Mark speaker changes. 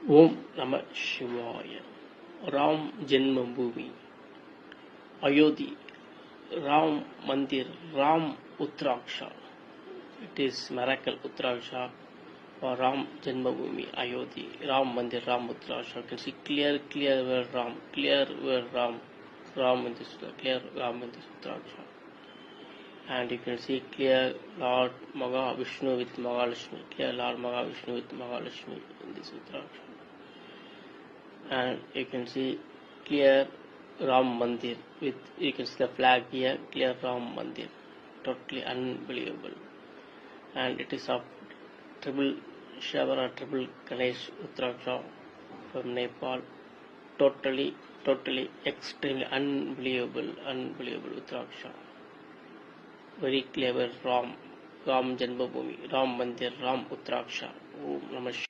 Speaker 1: Om Namah Shivaya. Ram Janmabhoomi, Ayodhya, Ram Mandir, Ram Uttaraksha. It is miracle Uttaraksha for Ram Janmabhoomi, Ayodhya, Ram Mandir, Ram Uttaraksha. You can see clear where Ram, clear where Ram in this, clear Ram in this Uttaraksha. And you can see clear Lord Maha Vishnu with Mahalakshmi, clear Lord Maha Vishnu with Mahalakshmi in this Uttaraksha. And you can see clear Ram Mandir with, you can see the flag here, clear Ram Mandir, totally unbelievable. And it is of triple Shiva, triple Ganesh Uttaraksha from Nepal, totally extremely unbelievable Uttaraksha. Very clever Ram Janmabhoomi, Ram Mandir, Ram Uttaraksha. Om Namah Shivaya.